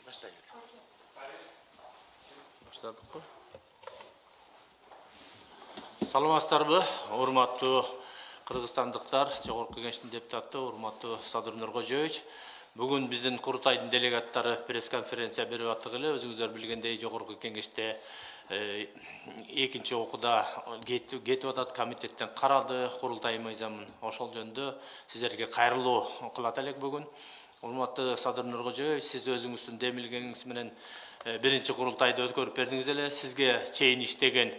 Баштадык. Саламатсыздарбы, урматтуу кыргызстандыктар, Жогорку Кеңештин депутаты, урматтуу Садыр Нуркожоевич. Бүгүн биздин курултайдын делегаттары пресс-конференция берип аттык эле. Өзүңүздөр билгендей, Жогорку Кеңеште экинчи окууда кетип атат, комитеттен карады курултай мыйзамын. Ошол жөнүндө сиздерге кайрылуу кылат элек бүгүн. Урматтуу Садыр Нуркожоевич, сиз өзүңүздүн демилгениңиз менен биринчи курултайды өткөрүп бердиңиз эле. Сизге чейин иштеген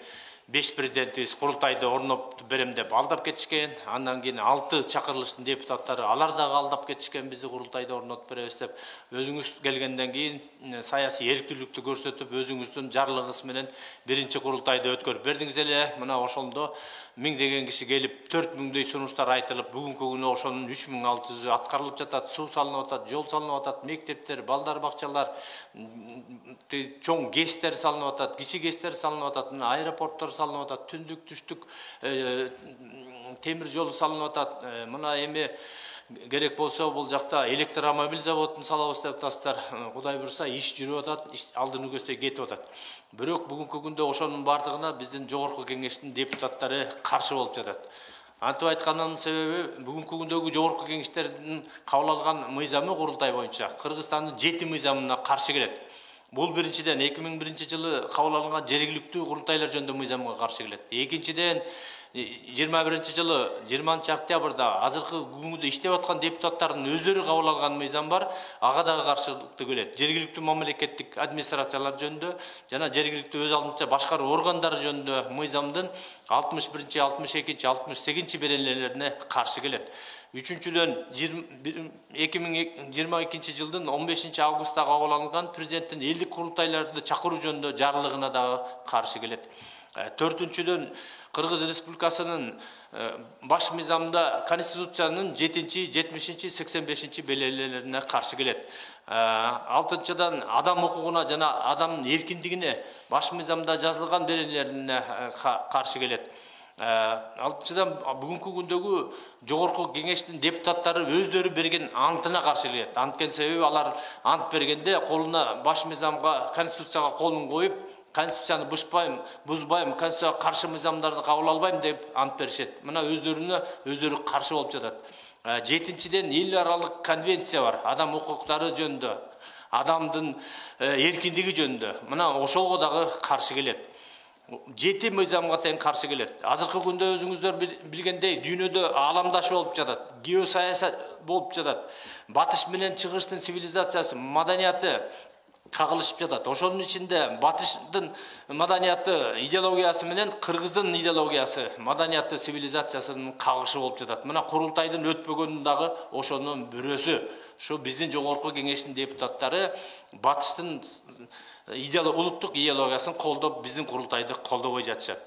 5 президентибиз курултайды орноп берем деп алдап кетишкен. Андан кийин 6 чакырылыштын депутаттары алар дагы алдап кетишкен, бизди курултайды орнотуп беребиз деп. Өзүңүз келгенден кийин саясий эрктүүлүктү көрсөтүп, өзүңүздүн жарлыгыңыз менен биринчи курултайды өткөрүп бердиңиз эле. Мына ошондо 1000 киши келип, 4000 сунуштар айтылып, бүгүнкү күнү ошонун 3600 аткарылып жатат, суу салынып атат, жол салынып атат, мектептер, балдар бакчалар, чоң ГЭСтер салынып атат, кичи ГЭСтер салынып атат, аэропорттор салынып атат, түндүк түштүк темир жол салынып атат. Мына эми керек болсо бул жакта электромобиль заводун салабыз деп атасыздар. Кудай буйруса иш жүрүп атат, алдыны көздөй кетип атат. Бирок бүгүнкү күндө ошонун бардыгына биздин Жогорку Кеңештин депутаттары каршы болуп жатат. Антип айтканымдын себеби бүгүнкү күндөгү Жогорку Кеңештердин кабыл алган мыйзамы курултай боюнча Кыргызстандын 7 мыйзамына каршы келет. Бул биринчиден 2001 жылы кабыл алынган жергиликтүү курултайлар жөнүндө мыйзамга каршы келет. Экинчиден 21 жылы 20 октябрда азыркы күнгүндө иштеп аткан депутаттардын өздөрү кабыл алган мыйзам бар, ага дагы каршылыкты келет. Жергиликтүү мамлекеттик администрациялар жөнүндө жана жергиликтүү өз алдынча башкаруу органдары жөнүндө мыйзамдын 61, 62, 68 беренелерине каршы келет. Үчүнчүдөн 2022 жылдын 15 августта кабыл алынган президенттин элдик курултайларды чакыруу жөнүндө жарлыгына дагы каршы келет. Төртүнчүдөн Кыргыз Республикасынын баш мыйзамда Конституциянын 7, 70, 85 белгилерине каршы келет. Алтынчыдан адам укугуна жана адамдын эркиндигине баш мыйзамда жазылган беренелерине каршы келет. Алтынчыдан бүгүнкү күндөгү Жогорку Кеңештин депутаттары өздөрү берген антына каршы келет. Анткени себеби алар ант бергенде колуна баш мыйзамга, Конституцияга колун коюп, Конституцияны бузбайм, Конституцияга каршы мыйзамдарды кабыл албайм деп ант беришет. Мына өздөрү каршы болуп жатат. Жетинчиден эл аралык конвенция бар, адам укуктары жөнүндө, адамдын эркиндиги жөнүндө. Мына ошолго дагы каршы келет. 7 мыйзамга тең каршы келет. Азыркы күндө өзүңүздөр билгендей, дүйнөдө ааламдаш болуп жатат, геосаясат болуп жатат. Батыш менен чыгыштын цивилизациясы, маданияты кагылышып жатат. Ошонун ичинде батыштын маданияты идеологиясы менен кыргыздын идеологиясы, маданияты, цивилизациясынын кагышы болуп жатат. Мына курултайдын өтпөгөнүн дагы ошонун бирөөсү. Ушу биздин Жогорку Кеңештин депутаттары батыштын улуттук идеологиясын колдоп, биздин курултайды колдобой жатышат.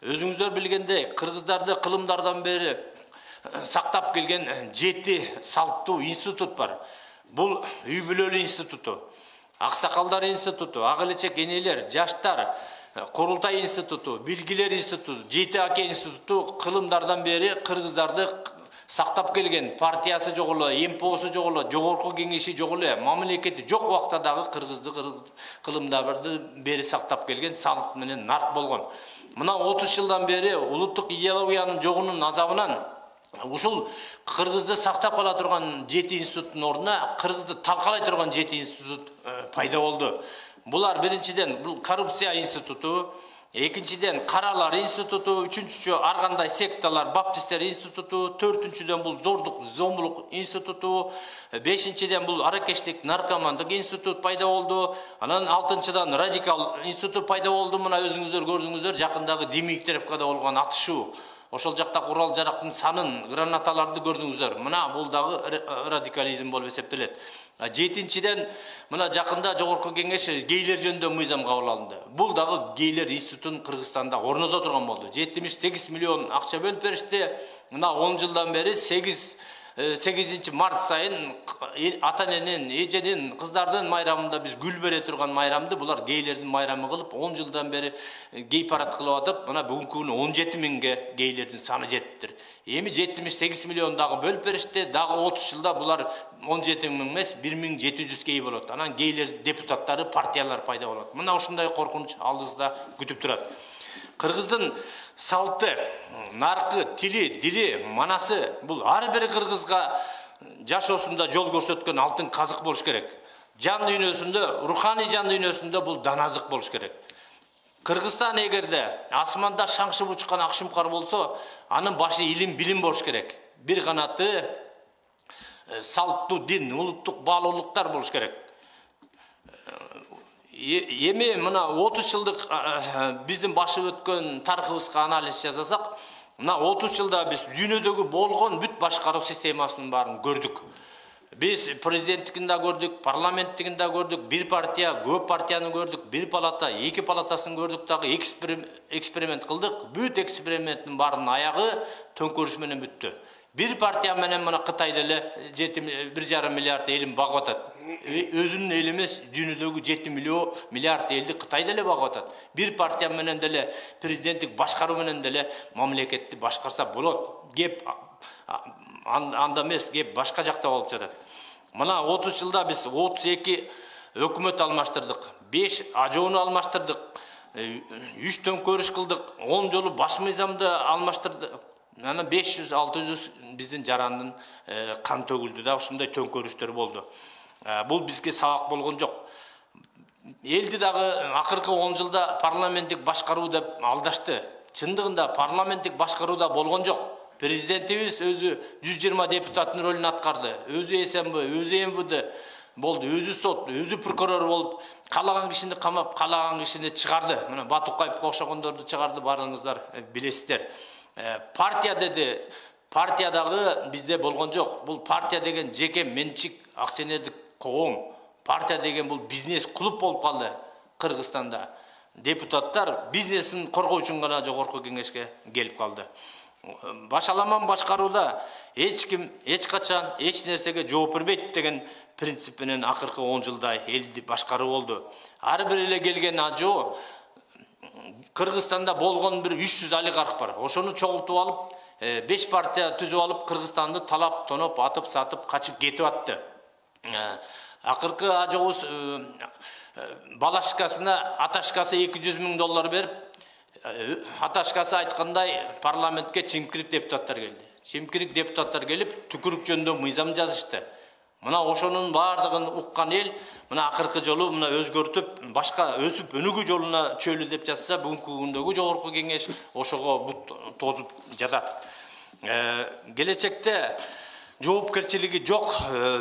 Өзүңүздөр билгендей, кыргыздарды кылымдардан бери сактап келген 7 салттуу институт бар. Бул үй бүлөлүү институту, Аксакалдар институту, ак элечек энелер, жаштар, Курултай институту, Билгилер институту, Жети Аке институту кылымдардан бери кыргыздарды сактап келген. Партиясы жок эле, МПОсу жок эле, Жогорку Кеңеши жок эле, мамлекети жок убакта дагы кыргызды кылымдарды бери сактап келген, салт менен нарк болгон. Мына 30 жылдан бери улуттук идеологиянын жогунун азабынан ушул кыргызды сактап кала турган 7 институттун ордуна кыргызды талкалай турган 7 институт пайда болду. Булар биринчиден бул коррупция институту, экинчиден каралар институту, үчүнчү ар кандай секталар, баптисттер институту, төртүнчүдөн бул зордук, зомбулук институту, бешинчиден бул аракештик, наркомандык институт пайда болду. Анан алтынчыдан радикал институт пайда болду. Мына өзүңүздөр көрдүңүздөр, жакындагы Димитриевкада болгон атышуу. Ошол жакта курал жарактын санын, гранаталарды көрдүңүздөр. Мына бул дагы радикализм болуп эсептелет. Жетинчиден мына жакында Жогорку Кеңеш гейлер жөнүндө мыйзам кабыл алынды. Бул дагы гейлер институтун Кыргызстанда орното турган болду. 78 миллион акча бөлүп беришти. Мына 10 жылдан бери 8 8 март сайын ата-эненин, эженин, кыздардын майрамында биз гүл бере турган майрамды булар гейлердин майрамы кылып 10 жылдан бери гей парад кылып атып, мына бүгүнкү күнү 17 миңге гейлердин саны жетиптир. Эми 78 миллион дагы бөлүп беришти, дагы 30 жылда булар 17 миң эмес 1700 гей болот. Анан гейлер депутаттары, партиялар пайда болот. Мына ушундай коркунуч алдыбызда күтүп турат. Кыргыздын салты, наркы, тили, дили, манасы бул ар бир кыргызга жашоосунда жол көрсөткөн алтын казык болуш керек. Жан дүйнөсүндө, руханий жан дүйнөсүндө бул даназык болуш керек. Кыргызстан эгерде асманда шаңшып учкан акшумкар болсо, анын башы илим, билим болуш керек. Бир канаты салттуу дин, улуттук баалуулуктар болуш керек. Эми мына 30 жылдык биздин башып өткөн тарыхыбызга анализ жасасак, мына 30 жылда биз дүйнөдөгү болгон бүт башкаруу системасынын баарын көрдүк. Biz президенттигин да көрдүк, парламенттигин да көрдүк, бир партия, көп партияны көрдүк, бир палата, эки палатасын көрдүк дагы эксперимент кылдык. Бүт эксперименттин баарынын аягы төңкөрүш менен бүттү. Бир партия менен мына Кытай деле 1,5 миллиард элин багып атат. Өзүнүн эл эмес, дүйнөдөгү 7 миллиард элди Кытай деле багып атат. Бир партия менен деле президенттик башкаруу менен деле мамлекетти башкарса болот. Кеп анда эмес, кеп башка жакта болуп жатат. Мына 30 жылда биз 32 өкмөт алмаштырдык, 5 ажоону алмаштырдык, 3 төңкөрүш кылдык, 10 жолу баш мыйзамды алмаштырдык. Анан 500-600 биздин жарандын кан төгүлдү да, ушундай төңкөрүштөр болду. Бул бизге сабак болгон жок. Элди дагы акыркы 10 жылда парламенттик башкаруу деп алдашты. Чындыгында парламенттик башкарууда болгон жок. Президентибиз өзү 120 депутаттын ролун аткарды. Өзү СМБ, өзү МВД болду, өзү сот, өзү прокурор болуп, каалаган кишини камап, каалаган кишини чыгарды. Мына Батукаевга окшогондорду чыгарды, баарыңыздар билесиздер. Партия деди, партия дагы бизде болгон жок. Бул партия деген жеке менчик акционердик коом. Партия деген бул бизнес клуб болуп калды Кыргызстанда. Депутаттар бизнесин коргоо үчүн гана жогорку кеңешке келип калды. Башаламан башкарууда эч ким, эч качан, эч нерсеге жооп бербейт деген принцип менен акыркы 10 жылда элди башкаруу болду. Ар бир эле келген ажоо Кыргызстанда болгон бир 300 олигарх бар. Ошону чогултуп алып, 5 партия түзүп алып, Кыргызстанды талап, тоноп, атып, сатып, качып кетип атты. Акыркы ажообуз балашкасына, аташкасы $200 000 берип, аташкасы айткандай парламентке чимкирик депутаттар келди. Чимкирик депутаттар келип, түкүрүк жөнүндө мыйзам жазышты. Мына ошонун баардыгын уккан эл, мына акыркы жолу мына өзгөртүп, башка өсүп өнүгүү жолуна чөйлү деп жазса, бүгүнкү күндөгү жогорку кеңеш ошого бут тозуп жатат. Келечекте жоопкерчилиги жок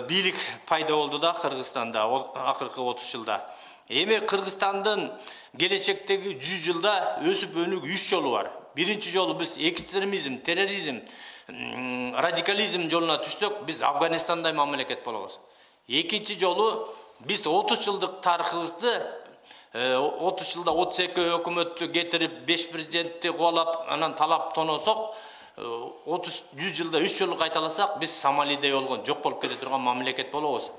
бийлик пайда болду да Кыргызстанда акыркы 30 жылда. Эми Кыргызстандын келечектеги 100 жылда өсүп өнүгүү 3 жолу бар. Биринчи жолу биз экстремизм, терроризм, радикализм жолуна түштүк, биз Афганистандай мамлекет болобуз. Экинчи жолу биз 30 жылдык тарыхыбызды 30 жылда 32 өкмөттү кетирип, 5 президентти кубалап, анан талап тоносок, 100 жылда 3 жолу кайталасак, биз Сомалидей болгон жок болуп кете турган мамлекет болобуз.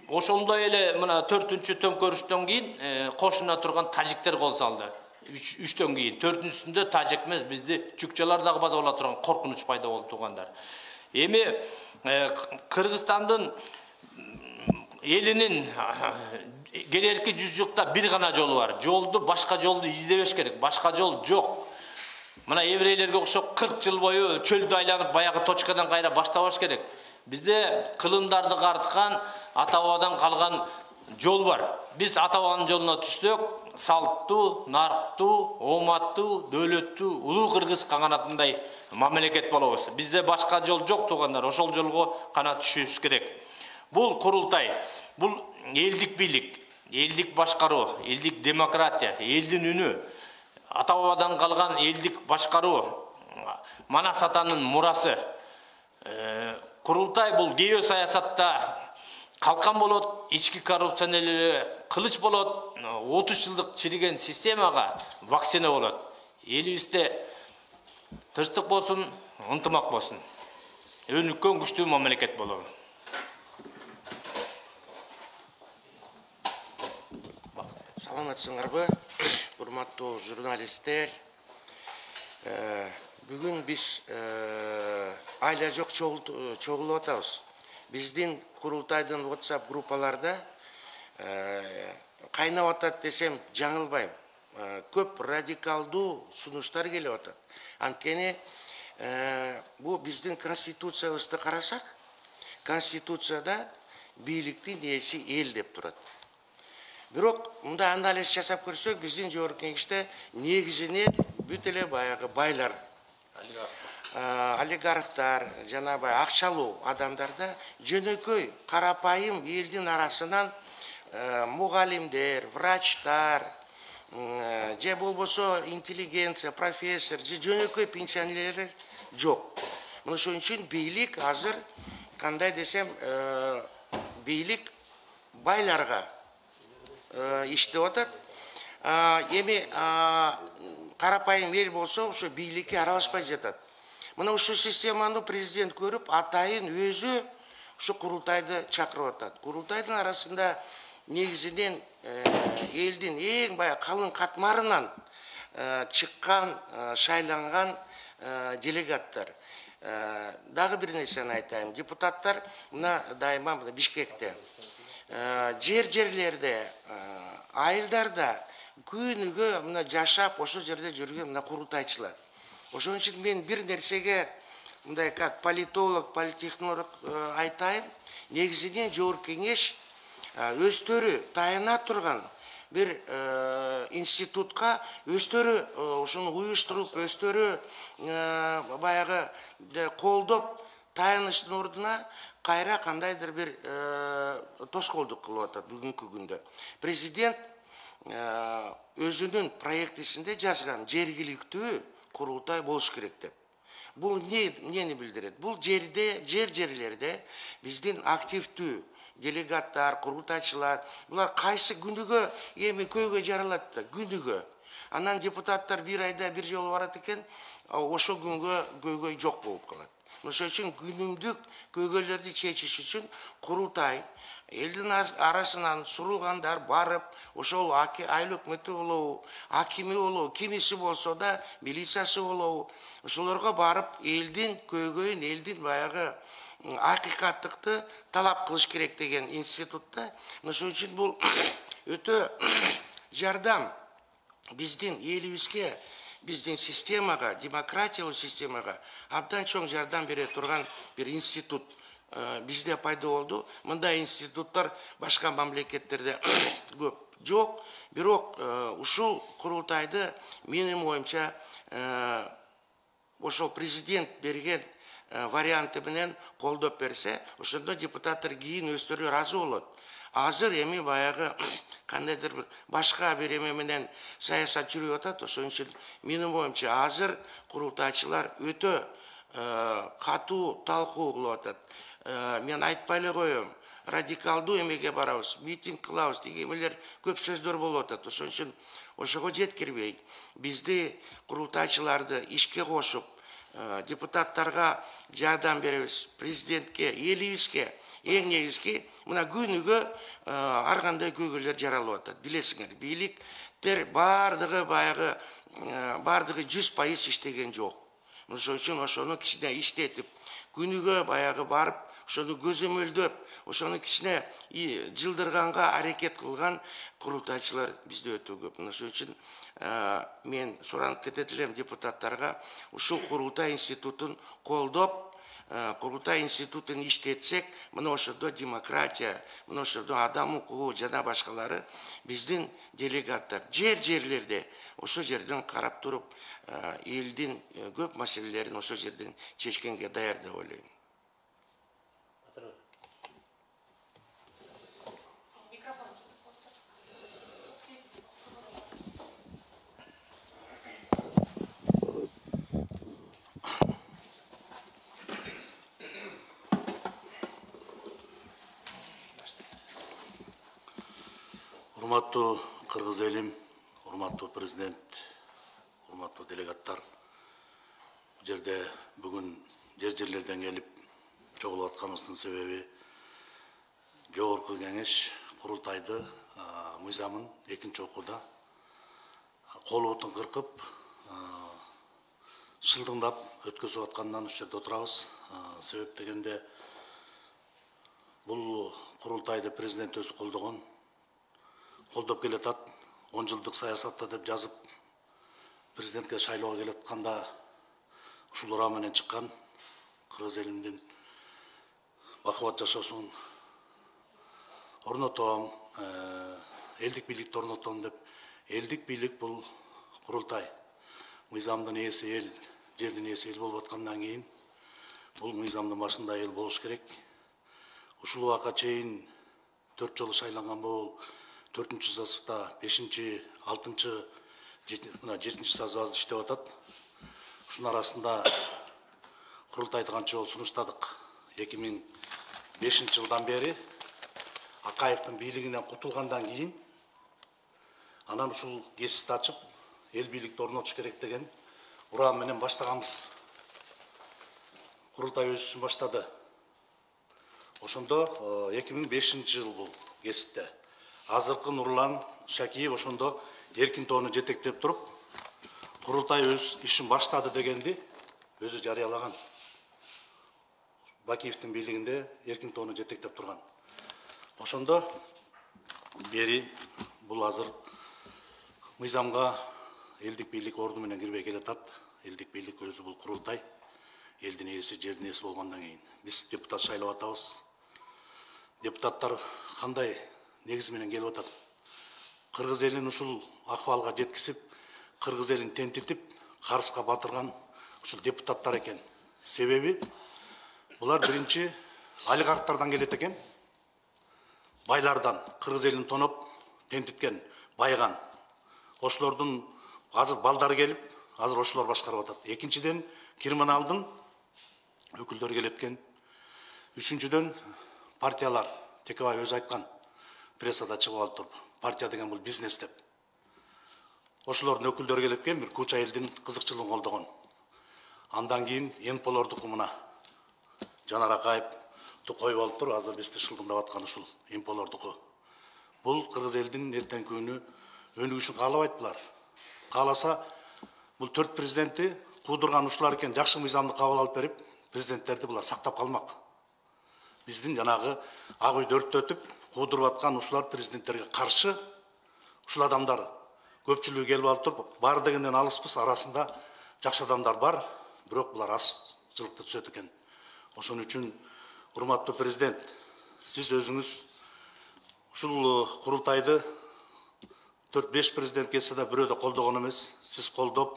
Ошондой эле мына 4-түнчү төңкөрүштөн кийин кошуна турган тажиктер кол салды. 3төн кийин 4-түнчүсүндө тажик эмес, бизди чукчалар дагы база боло турган коркунуч пайда болду туугандар. Эми Кыргызстандын элинин келерки 100 жылда бир гана жолу бар. Жолду башка жолду издебеш керек. Башка жол жок. Мына еврейлерге окшоп 40 жыл бою чөлдү айланып баягы точкадан кайра баштабаш керек. Бизде кылымдарды карткан ата-бабадан калган жол бар. Биз ата-бабанын жолуна түшсөк, салттуу, нарктуу, ооматтуу, дөөлөттүү, улуу кыргыз каганатындай мамлекет болобуз. Бизде башка жол жок туугандар, ошол жолго кана түшүбүз керек. Бул курултай, бул элдик бийлик, элдик башкаруу, элдик демократия, элдин үнү, ата-бабадан калган элдик башкаруу, Манас атанын мурасы. Курултай бул геосаясатта калкан болот, ички коррупционерлерге кылыч болот, 30 жылдык чириген системага вакцина болот. Элибизде тынчтык болсун, ынтымак болсун. өнүккөн күчтүү мамлекет болобу. Саламатсыңарбы, урматтуу журналисттер. Бүгүн биз айла жок чогулуп атабыз. Биздин курултайдын WhatsApp группаларда кайнап атат десем жаңылбайм. Көп радикалдуу сунуштар келип атат. Анткени бу биздин конституциябызды карасак, конституцияда бийликтин ээси эл деп турат. Бирок мында анализ жасап көрсөк, биздин жогорку кеңеште негизинен бүт эле баягы байлар, олигархтар, жана акчалуу адамдарда жөнөкөй карапайым элдин арасынан мугалимдер, врачтар, же болбосо интеллигенция, профессор, же жөнөкөй пенсионерлер жок. Мына ошон үчүн бийлик азыр кандай десем, бийлик байларга иштеп атат. Эми карапайым эл болсо ошо бийликке аралашпай жатат. Мына ушул системаны президент көрүп, атайын өзү ошо курултайды чакырып атат. Курултайдын арасында негизинен элдин эң баягы калың катмарынан чыккан, шайланган делегаттар. Дагы бир нерсени айтайын. Депутаттар мына дайыма Бишкекте, жерлерде, айылдарда күнүгө мына жашап, ошол жерде жүргөн мына курултайчылар. Ошон үчүн мен бир нерсеге мындай как политолог, политтехнолог айтайын. Негизинен жогорку кеңеш өздөрү таяна турган бир институтка өздөрү ошону уюштуруп, өздөрү баягы колдоп таяныштын ордуна кайра кандайдыр бир тоскоолдук кылып атат бүгүнкү күндө. Президент өзүнүн проектисинде жазган жергиликтүү курултай болуш керек деп. Бул эмнени билдирет? Бул жерлерде биздин активдүү делегаттар, курултайчылар, булар кайсы күнүгө эми көйгөй жаралат да, күнүгө. Анан депутаттар бир айда бир жолу барат экен, ошол күнгө көйгөй жок болуп калат. Ошон үчүн күнүмдүк көйгөйлөрдү чечиш үчүн курултай элдин арасынан сурулгандар барып, ошол айыл өкмөтү болобу, акими болобу, кимиси болсо да милициясы болобу, ошолорго барып элдин көйгөйүн, элдин баягы акыйкаттыкты талап кылыш керек деген институтта. Ошон үчүн бул өтө жардам биздин элибизге, биздин системага, демократиялуу системага абдан чоң жардам бере турган бир институт бизде пайда болду. Мындай институттар башка мамлекеттерде көп жок. Бирок ушул курултайды менин оюмча ошол президент берген варианты менен колдоп берсе, ошондо депутаттар кийин өздөрү ыраазы болот. Азыр эми баягы кандайдыр бир башка бир эме менен саясат жүрүп атат. Ошон үчүн менин оюмча азыр курултайчылар өтө катуу талкуу кылып атат. Мен айтпай эле коем, радикалдуу эмеге барабыз, митинг кылабыз деген эмелер көп сөздөр болуп атат. Ошон үчүн ошого жеткирбей, бизди курултайчыларды ишке кошуп, депутаттарга жардам беребиз, президентке, элибизге, эң негизги мына күнүгө ар кандай көйгөйлөр жаралып атат. Билесиңер, бийликтер бардыгы 100% иштеген жок. Ошон үчүн ошону кичине иштетип, күнүгө баягы барып, ошону көзөмөлдөп, ошону кичине жылдырганга аракет кылган курултайчылар бизде өтө көп. Ошон үчүн мен суранып кетет элем депутаттарга ушул курултай институтун колдоп, курултай институтун иштетсек, мына ошондо демократия, мына ошондо адам укугу жана башкалары биздин делегаттар жерлерде ошол жерден карап туруп, элдин көп маселелерин ошол жерден чечкенге даяр деп ойлойм. Урматтуу кыргыз элим, урматтуу президент, урматтуу делегаттар, бул жерде бүгүн жерлерден келип чогулуп атканыбыздын себеби жогорку кеңеш курултайды мыйзамын экинчи окууда колу бутун кыркып шылдыңдап өткөзүп аткандан ушул жерде отурабыз. Себеп дегенде бул курултайды президент өзү колдоп келатат. 10 жылдык саясатта деп жазып президентке шайлоого келатканда ушул ураа менен чыккан кыргыз элинин бакубат жашоосун орнотом, элдик бийликти орнотом деп. Элдик бийлик бул курултай. Мыйзамдын ээси эл, жердин ээси эл болуп аткандан кийин бул мыйзамдын башында эл болуш керек. Ушул убакка чейин 4 жолу шайланган бул 4-чү созывда 5-чи, 6-чы, 7-чи созывда иштеп атат. Ушунун арасында курултайды канча жолу сунуштадык. 2005 жылдан бери Акаевдин бийлигинен кутулгандан кийин анан ушул кесипти ачып эл бийликти орнотуш керек деген ураа менен баштаганбыз. Курултай өз ишин баштады. Ошондо 2005 жыл бул кесипте. Азыркы Нурлан Шакиев ошондо эркин тоону жетектеп туруп, курултай өз ишин баштады дегенди өзү жарыялаган. Бакиевдин бийлигинде эркин тоону жетектеп турган. Ошондо бери бул азыр мыйзамга элдик бийлик орду менен кирбей келатат. Элдик бийлик өзү бул курултай. Элдин ээси, жердин ээси болгондон кийин биз депутат шайлап атабыз. Депутаттар кандай негиз менен келип атат? Кыргыз элин ушул акыбалга жеткизип, кыргыз элин тентитип, карызга батырган ушул депутаттар экен. Себеби булар биринчи олигархтардан келет экен. Байлардан кыргыз элин тоноп, тентиткен, байган. Ошолордун азыр балдары келип, азыр ошолор башкарып атат. Экинчиден криминалдын өкүлдөрү келеткен. Үчүнчүдөн партиялар, Текебай өзү айткан, прессада чыгып алып туруп, партия деген бул бизнес деп. Ошолордун өкүлдөрү келеткен, бир куча элдин кызыкчылыгын колдогон. Андан кийин Эмполордуку мына Жанар Акаевду коюп алып туруп, азыр бизди шылдыңдап аткан ушул Эмполордуку. Бул кыргыз элдин эртеңки күнү өнүгүшүн каалабайт булар. Кааласа, бул 4 президентти куудурган ушулар экен, жакшы мыйзамды кабыл алып берип, президенттерди булар сактап калмак. Биздин жанагы ак үйдү өрттөтүп, куудуруп аткан ушулар президенттерге каршы ушул адамдар көпчүлүгү келип алып туруп, бар дегенден алыспыз, арасында жакшы адамдар бар, бирок булар аз жылыкты түзөт экен. Ошон үчүн урматтуу президент, сиз өзүңүз ушул курултайды 4-5 президент келсе да бирөө да колдогон эмес, сиз колдоп,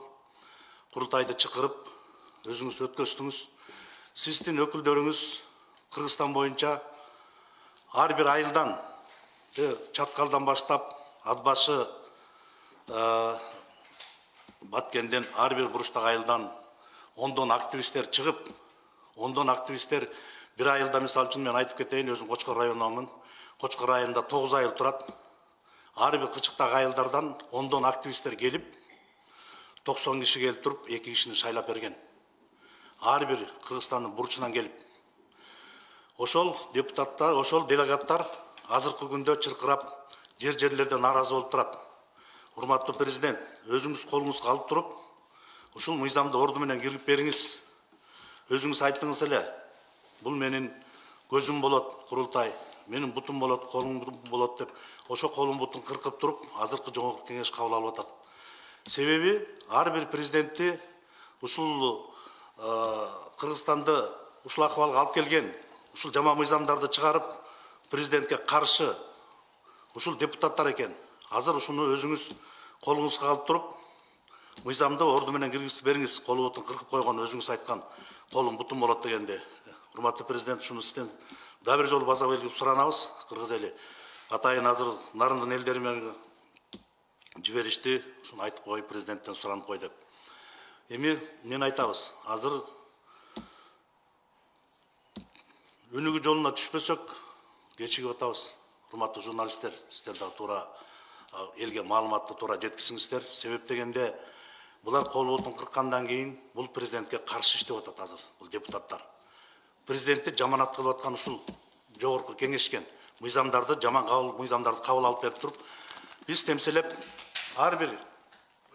курултайды чакырып, өзүңүз өткөздүңүз. Сиздин өкүлдөрүңүз Кыргызстан боюнча ар бир айылдан, Чаткалдан баштап, Атбашы, Баткенден ар бир буруштагы айылдан ондон активисттер чыгып, ондон активисттер бир айылда, мисалы үчүн мен айтып кетейин, өзүм Кочкор районунмун. Кочкор районунда 9 айыл турат. Ар бир кычыктагы айылдардан ондон активисттер келип, 90 киши келип туруп, 2 кишини шайлап берген. Ар бир Кыргызстандын бурчунан келип. Ошол депутаттар, ошол делегаттар азыркы күндө чыркырап, жерлерде наразы болуп турат. Урматтуу президент, өзүңүз колуңузга алып туруп, ушул мыйзамды орду менен кирип бериңиз. Өзүңүз айттыңыз эле, бул менин көзүм болот, курултай, менин бутум болот, колум болот деп, ошо колум бутун кыркып туруп, азыркы жогорку кеңеш кабыл алып атат. Себеби ар бир президентти ушул Кыргызстанды ушул акыбалга алып келген, ушул жаман мыйзамдарды чыгарып, президентке каршы ушул депутаттар экен. Азыр ушуну өзүңүз колуңузга алып туруп, мыйзамды орду менен киргизип бериңиз. Колу бутун кыркып койгон, өзүңүз айткан, колум бутум болот дегенде. Урматтуу президент, ушуну сизден да бир жолу баса белгилеп суранабыз. Кыргыз эли атайын азыр нарындын элдери менен жиберишти, ушуну айтып кой, президенттен суранып кой деп. Эми мен айтабыз, азыр өнүгүү жолуна түшпөсөк, кечигип атабыз. Урматтуу журналисттер, сиздер да туура элге маалыматты туура жеткизиңиздер. Себеп дегенде, булар колу бутун кырккандан кийин бул президентке каршы иштеп атат азыр, бул депутаттар. президентти жаманат кылып аткан ушул жогорку кеңешкен мыйзамдарды, жаман мыйзамдарды кабыл алып берип туруп, биз темселеп ар бир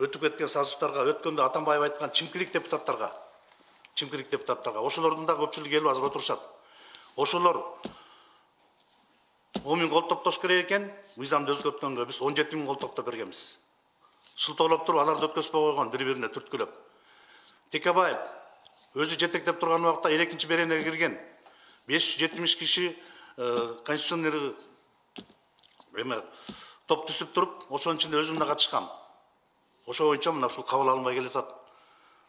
өтүп кеткен сазыптарга, өткөндө Атамбаев айткан чимкилик депутаттарга, ошолордун да көпчүлүгү келип азыр отурушат. Ошолор 10 000 кол топтош керек экен, мыйзамды өзгөрткөнгө биз 17 000 кол топтоп бергенбиз. Шылтоолоп туруп, аларды өткөзбөй койгон, бири-бирине түрткүлөп. Текебаев өзү жетектеп турган убакта экинчи беренеге кирген 570 киши конституционный топ түзүп туруп, ошонун ичинде өзүм да катышкам. Ошо боюнча мына ушул кабыл алынбай келатат.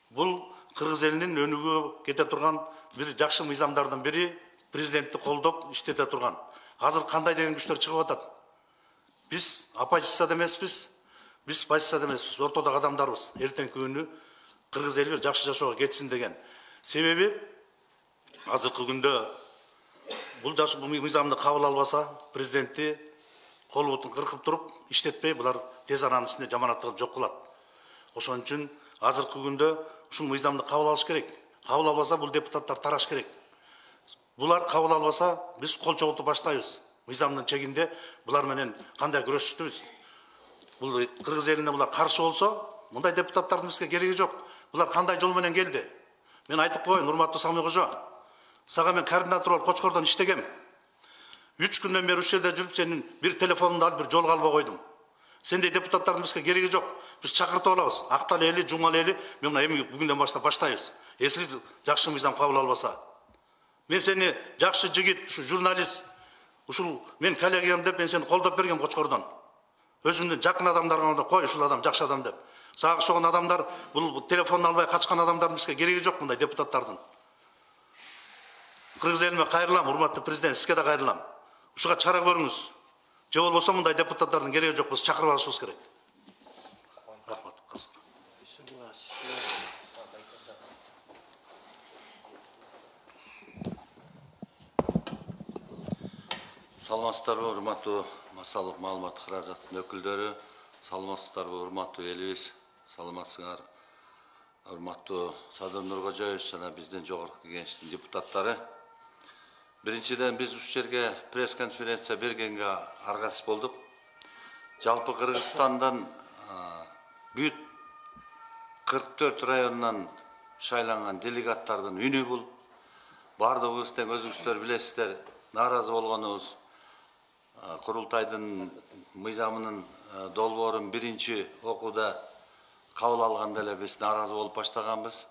Бул кыргыз элинин өнүгүүгө кете турган бир жакшы мыйзамдардын бири, президентти колдоп иштете турган. Азыр кандай деген күчтөр чыгып атат. Биз оппозицияда эмеспиз, биз позицияда эмеспиз, ортодогу адамдарбыз. Эртеңки күнү кыргыз эли бир жакшы жашоого кетсин деген. Себеби азыркы күндө бул мыйзамды кабыл албаса, президентти кол бутун кыркып туруп, иштетпей, булар тез аранын ичинде жаманат кылып жок кылат. Ошон үчүн азыркы күндө ушул мыйзамды кабыл алыш керек. Кабыл албаса, бул депутаттар тараш керек. Булар кабыл албаса, биз кол чогултуп баштайбыз. Мыйзамдын чегинде булар менен кандай күрөшүштүбүз. Бул кыргыз элине булар каршы болсо, мындай депутаттардын бизге кереги жок. Булар кандай жол менен келди? Мен айтып коеюн, урматтуу Самый Кожо. Сага мен координатор болуп Кочкордон иштегем. 3 күндөн бери ушул жерде жүрүп, сенин бир телефонуңду алып бир жолго албай койдум. Сендей депутаттардын бизге кереги жок. Биз чакыртып алабыз. Актал эли, Жумал эли, мен мына эми бүгүндөн баштап баштайбыз. Эсли жакшы мыйзам кабыл албаса. Мен сени жакшы жигит, ушу журналист, ушул мен коллегиям деп мен сени колдоп бергем Кочкордон. Өзүмдүн жакын адамдарга кой, ушул адам жакшы адам деп. Сага окшогон адамдар, бул телефонун албай качкан адамдардын бизге кереги жок, мындай депутаттардын. Кыргыз элиме кайрылам, урматтуу президент, сизге да кайрылам. Ушуга чара көрүңүз. Же болбосо мындай депутаттардын кереги жок, биз чакырып алышыбыз керек. Рахмат. Саламатсыздарбы, урматтуу массалык маалымат каражаттын өкүлдөрү, саламатсыздарбы, урматтуу элибиз, саламатсыңар, урматтуу Садыр Нуркожоевич жана биздин жогорку кеңештин депутаттары. Биринчиден биз ушул жерге пресс-конференция бергенге аргасыз болдук. Жалпы Кыргызстандан бүт 44 районунан шайланган делегаттардын үнү бул. Бардыгыбыз тең өзүңүздөр билесиздер, нааразы болгонубуз курултайдын мыйзамынын долбоорун биринчи окууда кабыл алганда эле биз нааразы болуп баштаганбыз.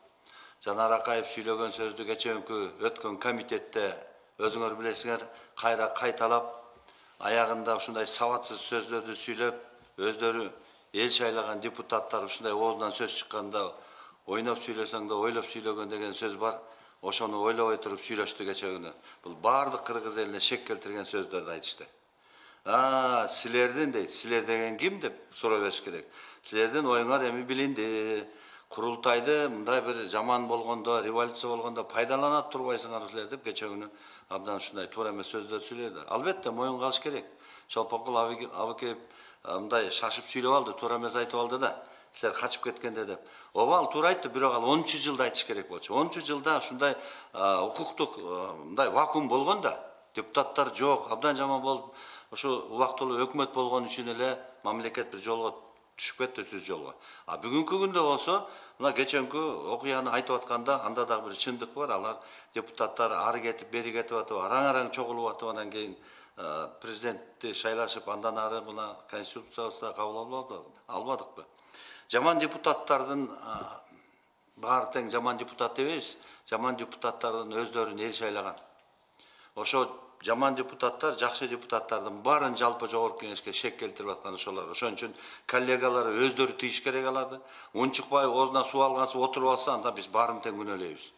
Жанар Акаев сүйлөгөн сөздү кечээкү өткөн комитетте өзүңөр билесиңер, кайра кайталап, аягында ушундай сабатсыз сөздөрдү сүйлөп, өздөрү эл шайлаган депутаттар ушундай оозунан сөз чыкканда ойноп сүйлөсөң да ойлоп сүйлөгөн деген сөз бар. Ошону ойлобой туруп сүйлөштү кечээ. Бул баардык кыргыз элине шек келтирген сөздөрдү айтышты. Силердин дейт, силер деген ким деп суроо бериш керек. Силердин оюңар эми билинди. Курултайды мындай бир жаман болгондо, революция болгондо пайдаланат турбайсыңар силер деп кечээ абдан ушундай туура эмес сөздөр сүйлөдү. Албетте моюнга алыш керек. Чолпокул абыкеев мындай шашып сүйлөп алды, туура эмес айтып алды да. Силер качып кеткенде деп. Ооба, ал туура айтты, бирок ал 10 жылда айтыш керек болчу. 10 жылда ушундай укуктук мындай вакуум болгон да. Депутаттар жок, абдан жаман болуп, ошо убактылуу өкмөт болгон үчүн эле мамлекет бир жолго түшүп кетти, түз жолго. Бүгүнкү күндө болсо, мына кечээкү окуяны айтып атканда, анда дагы бир чындык бар. Алар депутаттар ары кетип, бери кетип атып, араң-араң чогулуп атып, анан кийин президентти шайлашып, андан ары мына конституциябызда кабыл албадыкпы? Жаман депутаттардын баары тең жаман депутат дебейбиз. Жаман депутаттардын өздөрүн эл шайлаган. Ошо жаман депутаттар, жакшы депутаттардын баарын жалпы жогорку кеңешке шек келтирип аткан ошолор. Ошон үчүн коллегалары өздөрү тийиш керек аларды. Унчукпай оозуна суу алгансыз отуруп алса, анда биз баарын тең күнөөлөйбүз.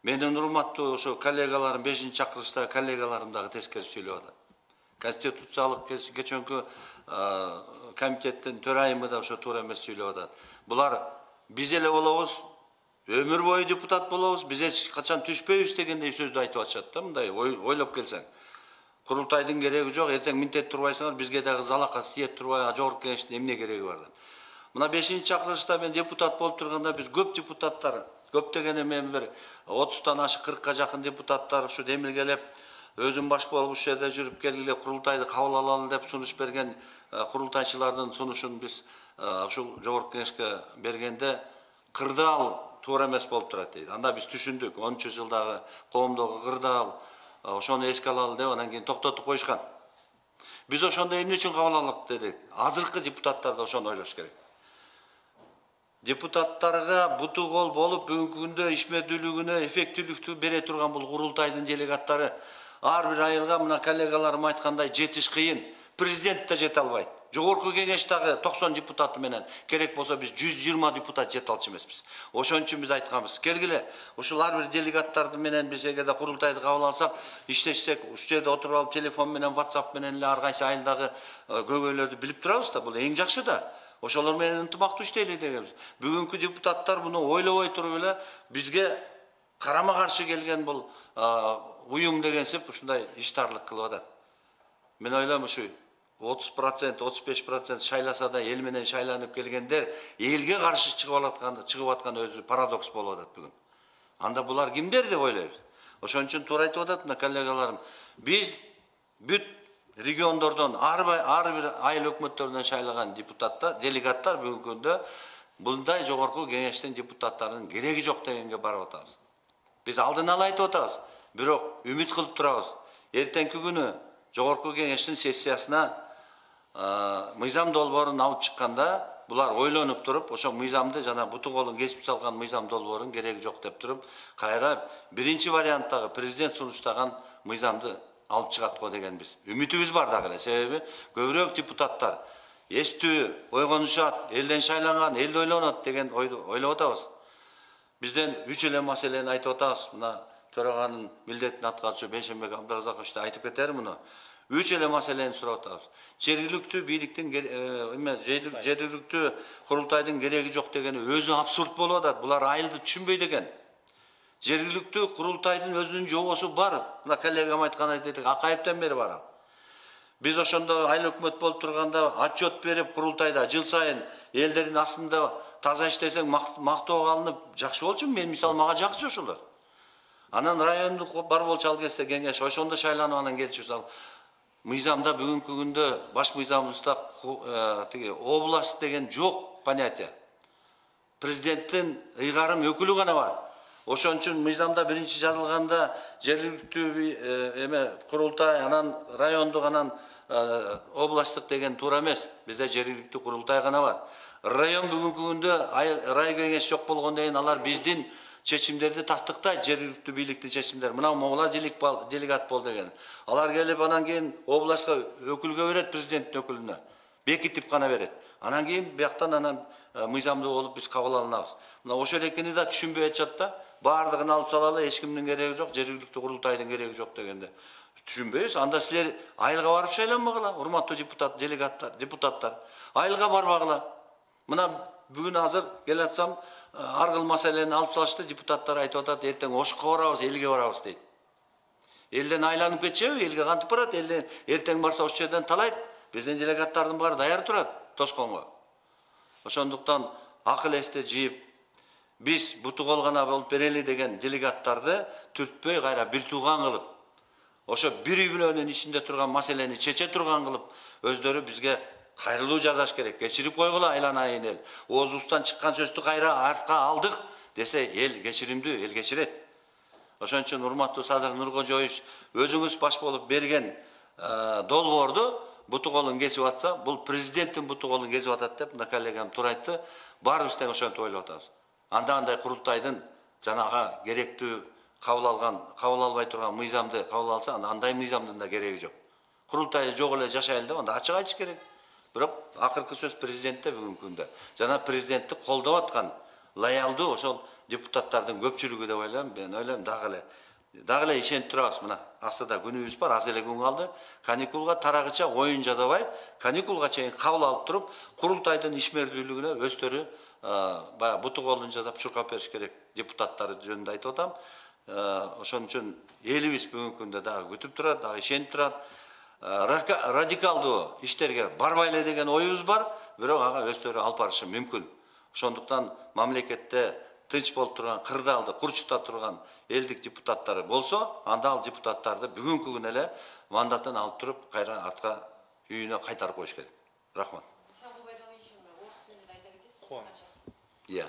Менин урматтуу ошо коллегаларым, 5-чакырыштагы коллегаларым дагы тескери сүйлөп атат. Конституциялык кечээкү комитеттин төрайымы да ошо туура эмес сүйлөп атат. Булар биз эле болобуз, өмүр бою депутат болобуз, биз эч качан түшпөйбүз дегендей сөздү айтып атышат да, мындай ойлоп келсең. Курултайдын кереги жок, эртең минтет турбайсыңар, бизге дагы залакасы тиет турбай, жогорку кеңештин эмне кереги бар деп. Мына 5-чакырышта мен депутат болуп турганда биз көп депутаттар, Көптөгөн эми бир 30-тан ашык 40-ка жакын депутаттар ушу демилгелеп, өзүм баш болуп ушул жерде жүрүп келгиле курултайды кабыл алалы деп сунуш берген курултайчылардын сунушун биз ушул жогорку кеңешке бергенде кырдаал туура эмес болуп турат дейт. Анда биз түшүндүк, 10 жылдагы коомдогу кырдаал, ошону эске алалы деп анан кийин токтотуп коюшкан. Биз ошондо эмне үчүн кабыл алдык дедик. Азыркы депутаттар да ошону ойлош керек. Депутаттарга буту кол болуп, бүгүнкү күндө ишмердүүлүгүнө, эффективдүүлүктү бере турган бул курултайдын делегаттары ар бир айылга мына коллегаларым айткандай жетиш кыйын. Президент да жете албайт. Жогорку кеңеш дагы 90 депутаты менен керек болсо биз 120 депутат жете алчу эмеспиз. Ошон үчүн биз айтканбыз. Келгиле, ушул ар бир делегаттарды менен биз эгерде курултайды кабыл алсак, иштешсек, ушул жерде отуруп алып телефон менен, WhatsApp менен эле ар кайсы айылдагы көйгөйлөрдү билип турабыз да, бул эң жакшы да. Ошолор менен ынтымактуу иштейли дегенбиз. Бүгүнкү депутаттар муну ойлобой туруп эле бизге карама каршы келген бул уюм дегенсип ушундай иштарлык кылып атат. Мен ойлойм ушу 30%, 35% шайласа да эл менен шайланып келгендер элге каршы чыгып аткан өзү парадокс болуп атат бүгүн. Анда булар кимдер деп ойлойбуз. Ошон үчүн туура айтып атат мына коллегаларым. Биз бүт региондордон ар бир айыл өкмөттөрүнөн шайлаган депутаттар, делегаттар бүгүнкү күндө мындай жогорку кеңештин депутаттарынын кереги жок дегенге барып атабыз. Биз алдын ала айтып атабыз, бирок үмүт кылып турабыз. Эртеңки күнү жогорку кеңештин сессиясына мыйзам долбоорун алып чыкканда булар ойлонуп туруп, ошо мыйзамды жана буту колун кесип салган мыйзам долбоорун кереги жок деп туруп, кайра биринчи варианттагы президент сунуштаган мыйзамды алып чыгат го деген биз. Үмүтүбүз бар дагы эле. Себеби көбүрөөк депутаттар эстүү, ойгонушат, элден шайланган, эл ойлонот деген ойду ойлоп атабыз. Бизден 3 эле маселени айтып атабыз. Мына төраганын милдетин аткаруучу Бейшенбек Абдыразакович да айтып кетер муну. 3 эле маселени сурап атабыз. Жергиликтүү бийликтин жергиликтүү курултайдын кереги жок дегени өзү абсурд болуп атат. Булар айылды түшүнбөйт экен. Жергиликтүү курултайдын өзүнүн жобосу бар. Мына коллегам айткандай дедик, Акаевден бери бар. Биз ошондо айыл өкмөт болуп турганда отчет берип курултайда жыл сайын элдердин астында таза иштесең мактоого алынып жакшы болчу. Мен мисалы мага жакшы ошолор. Анан райондук бар болчу ал кезде кеңеш ошондо шайланып анан келчүбүз. Мыйзамда бүгүнкү күндө баш мыйзамыбызда область деген жок понятие. Президенттин ыйгарым өкүлү гана бар. Ошон үчүн мыйзамда биринчи жазылганда жергиликтүү курултай, анан райондук, анан областтык деген туура эмес. Бизде жергиликтүү курултай гана бар. Район бүгүнкү күндө рай кеңеш жок болгондон кийин алар биздин чечимдерди тастыктайт, жергиликтүү бийликтин чечимдери. Мына могула делегат бол деген. Алар келип анан кийин областка өкүлгө берет, президенттин өкүлүнө. Бекитип гана берет. Анан кийин бияктан анан мыйзамдуу болуп биз кабыл алынабыз. Мына ошол экени да түшүнбөй атышат да. Бардыгын алып салалы, эч кимдин кереги жок, жергиликтүү курултайдын кереги жок дегенде түшүнбөйбүз. Анда силер айылга барып шайланбагыла, урматтуу депутаттар. Айылга барбагыла. Мына бүгүн азыр келатсам, ар кыл маселени алып салышты, депутаттар айтып атат, эртең Ошко барабыз, элге барабыз дейт. Элден айланып кетчеби, элге кантип барат, элден эртең барса ошол жерден талайт. Биздин делегаттардын баары даяр турат тосконго. Ошондуктан акыл эсте жыйып, биз буту кол гана болуп берели деген делегаттарды түртпөй кайра бир тууган кылып, ошо бир үй бүлөнүн ичинде турган маселени чече турган кылып, өздөрү бизге кайрылуу жазаш керек. Кечирип койгула айланайын эл. Оозубуздан чыккан сөздү кайра артка алдык десе эл кечиримдүү, эл кечирет. Ошон үчүн урматтуу Садыр Нуркожоевич өзүңүз баш болуп берген долбоорду буту колун кесип атса, бул президенттин буту колун кесип атат деп мына коллегам туура айтты. Баарыбыз тең ошентип ойлоп атабыз. Андай курултайдын жанага керектүү кабыл албай турган мыйзамды кабыл алса, андай мыйзамдын да кереги жок. Курултай жок эле жашайлы деп анда ачык айтыш керек. Бирок акыркы сөз президентте бүгүнкү күндө. Жана президентти колдоп аткан лоялдуу ошол депутаттардын көпчүлүгү деп ойлойм. Мен ойлойм дагы эле ишенип турабыз. Мына астыда күнүбүз бар, аз эле күн калды. Каникулга тарагыча оюн жазабай, каникулга чейин кабыл алып туруп, курултайдын ишмердүүлүгүнө өздөрү баягы буту колун жазап чуркап бериш керек. Депутаттары жөнүндө айтып атам. Ошон үчүн элибиз бүгүнкү күндө дагы күтүп турат, дагы ишенип турат. Радикалдуу иштерге барбайлы деген оюбуз бар, бирок ага өздөрү алып барышы мүмкүн. Ошондуктан мамлекетте тынч болуп турган, кырдаалды курчута турган элдик депутаттары болсо, анда ал депутаттарды бүгүнкү күнү эле мандатын алып туруп, кайра артка үйүнө кайтарып коюш керек. Рахмат. Иә.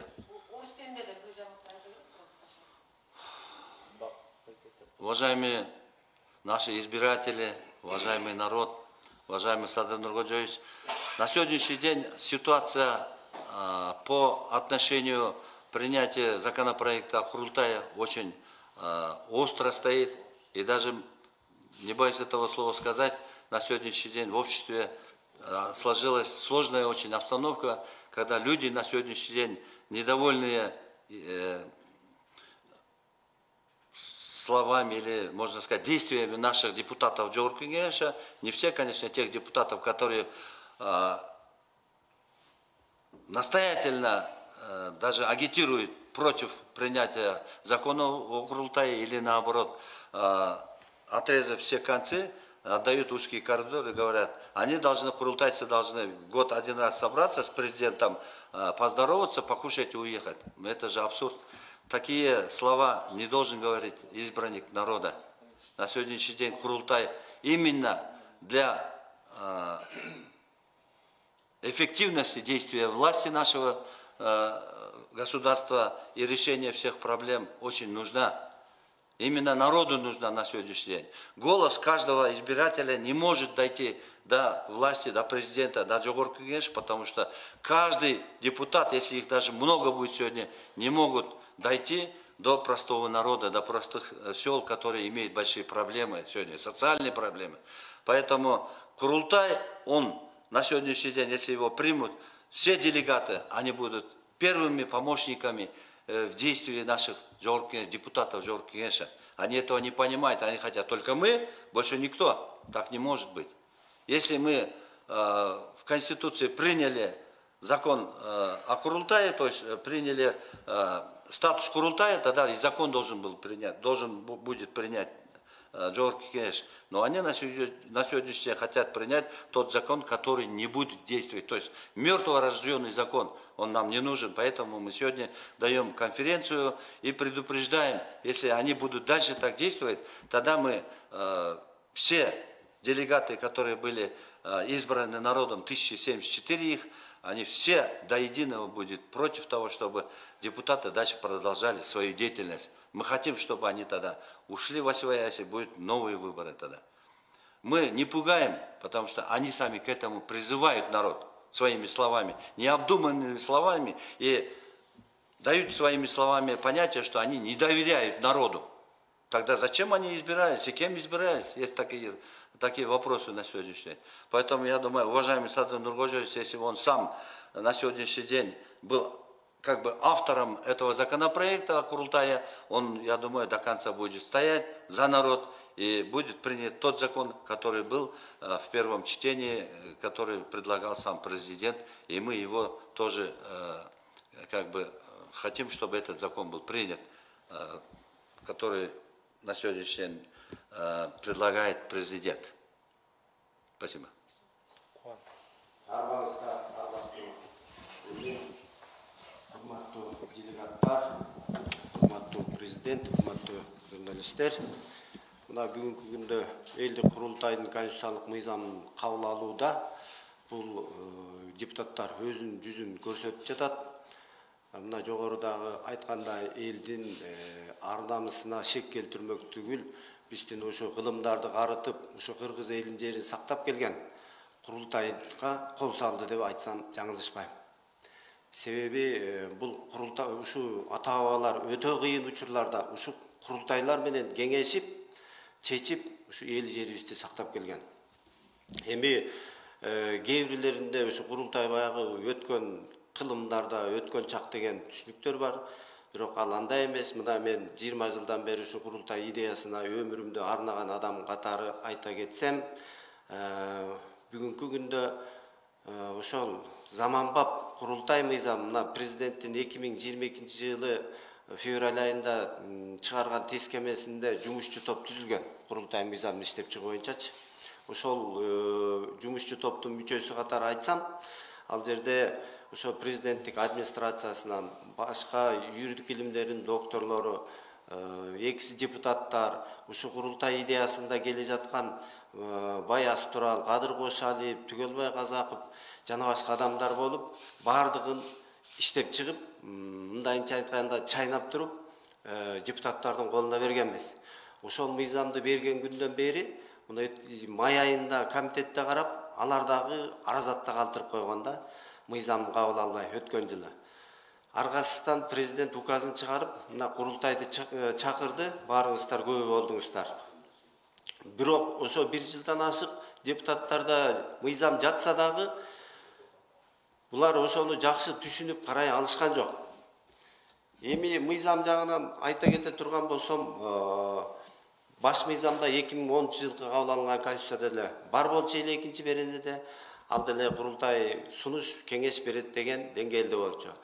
Уважаемые наши избиратели, уважаемый народ, уважаемый Садыр Нуркожоевич, на сегодняшний день ситуация по отношению принятия законопроекта Курултая очень остро стоит. И даже, не боюсь этого слова сказать, на сегодняшний день в обществе сложилась сложная очень обстановка, когда люди на сегодняшний день недовольные словами или, можно сказать, действиями наших депутатов Жогорку Кеңеша, не все, конечно, тех депутатов, которые настоятельно даже агитируют против принятия закона о Курултае или наоборот, отрезав все концы, отдают узкие коридоры и говорят, они должны, курултайцы должны в год один раз собраться с президентом, поздороваться, покушать и уехать. Это же абсурд. Такие слова не должен говорить избранник народа. На сегодняшний день Курултай именно для эффективности действия власти нашего государства и решения всех проблем очень нужна. Именно народу нужна на сегодняшний день. Голос каждого избирателя не может дойти до власти, до президента, до Жогорку Кеңеш, потому что каждый депутат, если их даже много будет сегодня, не могут дойти до простого народа, до простых сел, которые имеют большие проблемы сегодня, социальные проблемы. Поэтому Курултай, он на сегодняшний день, если его примут, все делегаты, они будут первыми помощниками в действии наших депутатов Жогорку Кеңеша. Они этого не понимают, они хотят только мы, больше никто. Так не может быть. Если мы в Конституции приняли закон о Курултае, то есть приняли статус Курултая, тогда и закон должен будет принять Жогорку Кеңеш. Но они на сегодняшний день хотят принять тот закон, который не будет действовать. То есть мертворожденный закон, он нам не нужен. Поэтому мы сегодня даем конференцию и предупреждаем, если они будут дальше так действовать, тогда мы все делегаты, которые были избраны народом, 1074 их, они все до единого будут против того, чтобы депутаты дальше продолжали свою деятельность. Мы хотим, чтобы они тогда ушли в освояси, будут новые выборы тогда. Мы не пугаем, потому что они сами к этому призывают народ своими словами, необдуманными словами, и дают своими словами понятие, что они не доверяют народу. Тогда зачем они избирались и кем избирались? Есть такие вопросы на сегодняшний день. Поэтому я думаю, уважаемый Садыр Нуркожоевич, если он сам на сегодняшний день был как бы автором этого законопроекта о Курултае, он, я думаю, до конца будет стоять за народ и будет принят тот закон, который был в первом чтении, который предлагал сам президент, и мы его тоже как бы хотим, чтобы этот закон был принят, который на сегодняшний день предлагает президент. Спасибо. Урматтуу делегаттар, урматтуу президент, урматтуу журналисттер. Мына бүгүнкү күндө элдик курултайдын конституциялык мыйзамын кабыл алууда бул депутаттар өзүнүн жүзүн көрсөтүп жатат. Мына жогорудагы айткандай элдин ар намысына шек келтирмек түгүл, биздин ошо кылымдарды карытып, ошо кыргыз элинин жерин сактап келген курултайга кол салды деп айтсам жаңылышпайм. Себеби бул курултай ушу ата-бабалар өтө кыйын учурларда ушу курултайлар менен кеңешип, чечип, ушу эл жерибизди сактап келген. Эми кээ бирлеринде ушу курултай баягы өткөн кылымдарда өткөн чак деген түшүнүктөр бар. Бирок ал андай эмес. Мына мен 20 жылдан бери ушу курултай идеясына өмүрүмдү арнаган адам катары айта кетсем, бүгүнкү күндө ошол заманбап курултай мыйзамына президенттин 2022 жылы февраль айында чыгарган тескемесинде жумушчу топ түзүлгөн. Курултай мыйзамын иштеп чыгуу боюнчачы. Ошол жумушчу топтун мүчөсү катары айтсам, ал жерде ошо президенттик администрациясынан башка юридик илимдердин докторлору, экс депутаттар, ушу курултай идеясында келе жаткан Баяз Турал, Кадыр Кошалиев, Түгөлбай Казаков жана башка адамдар болуп, бардыгын иштеп чыгып, мындайынча айтканда чайнап туруп, депутаттардын колуна бергенбиз. Ошол мыйзамды берген күндөн бери, май айында комитетте карап, алар дагы аразатта калтырып койгонда, мыйзам кабыл албай өткөн жылы. Аргасынан президент указын чыгарып, мына курултайды чакырды, баарыңыздар көбү болдуңуздар. Бирок ошо 1 жылдан ашык депутаттарда мыйзам жатса дагы, булар ошону жакшы түшүнүп карай алышкан жок. Эми мыйзам жагынан айта кете турган болсом, баш мыйзамда 2010 жылкы кабыл алынган конституцияда деле бар болчу эле 2-чи беренеде, ал деле курултай сунуш кеңеш берет деген деңгээлде болчу.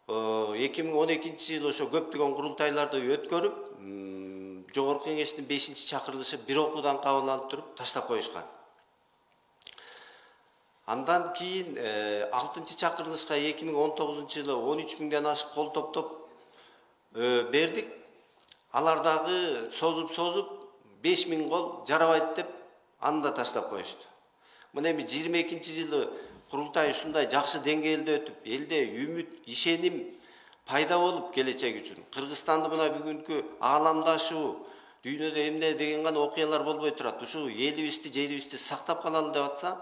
2012 жыл ошо көптөгөн курултайларды өткөрүп, Жогорку кеңештин 5-чи чакырылышы бир окуудан кабыл алып туруп таштап коюшкан. Андан кийин 6-чы чакырылышка 2019 жылы 13 миңден ашык кол топтоп бердик. Алар дагы созуп 5 миң кол жарабайт деп аны да таштап коюшту. Мына эми 22 жылы курултай ушундай жакшы деңгээлде өтүп, элде үмүт, ишеним пайда болуп келечек үчүн. Кыргызстанды мына бүгүнкү ааламдашуу, дүйнөдө эмне деген гана окуялар болбой турат. Ушу элибизди, жерибизди сактап калалы деп атса,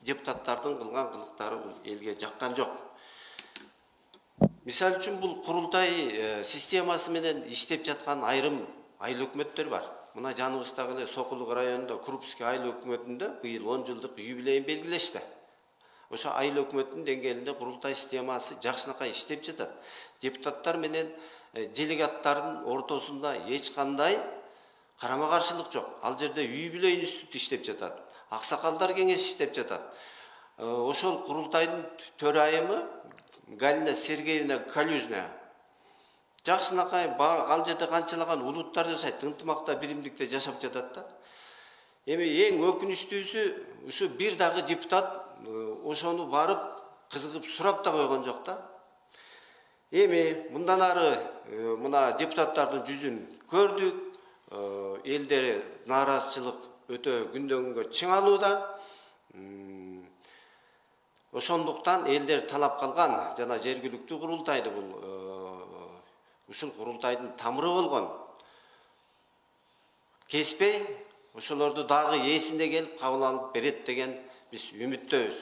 депутаттардын кылган кылыктары элге жаккан жок. Мисал үчүн бул курултай системасы менен иштеп жаткан айрым айыл өкмөттөр бар. Мына жаныбыздагы эле Сокулук районунда Крупский айыл өкмөтүндө быйыл 10 жылдык юбилейин белгилешти. Ошо айыл өкмөтүнүн деңгээлинде курултай системасы жакшынакай иштеп жатат. Депутаттар менен делегаттардын ортосунда эч кандай карама-каршылык жок. Ал жерде юбилей институту иштеп жатат. Аксакалдар кеңеши иштеп жатат. Ошол курултайдын төрайымы Галина Сергеевна Калюжная. Жакшынакай ал жерде канчалаган улуттар жашайт, ынтымакта, биримдикте жашап жатат да. Эми эң өкүнүчтүүсү ушу бир дагы депутат ошону барып кызыгып сурап да койгон жок да. Эми мындан ары мына депутаттардын жүзүн көрдүк. Элдер нааразычылык өтө күндөн күнгө чыңалууда. Ошондуктан элдер талап калган жана жергиликтүү курултайды ушул курултайдын тамыры болгон кеспей, ошолорду дагы эсинде келип кабыл алып берет деген биз үмүттөбүз.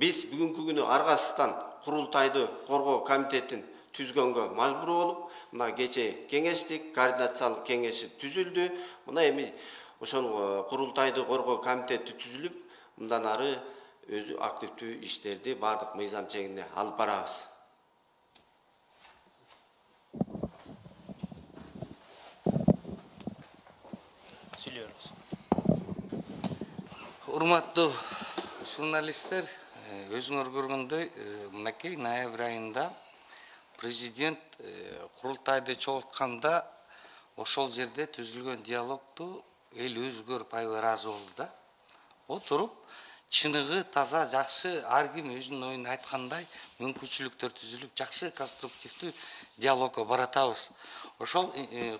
Биз бүгүнкү күнү аргасыздан курултайды коргоо комитетин түзгөнгө мажбур болуп, мына кече кеңештик, координациялык кеңеши түзүлдү. Мына эми ошол курултайды коргоо комитети түзүлүп, мындан ары өзү активдүү иштерди бардык мыйзам чегинде алып барабыз. Урматтуу журналисттер, өзүңөр көргөндөй, мынакей ноябрь айында президент курултайды чогултканда ошол жерде түзүлгөн диалогду эл өзү көрүп аябай ыраазы болду да. Отуруп, чыныгы таза жакшы ар ким өзүнүн оюн айткандай мүмкүнчүлүктөр түзүлүп, жакшы конструктивдүү диалогго баратабыз. Ошол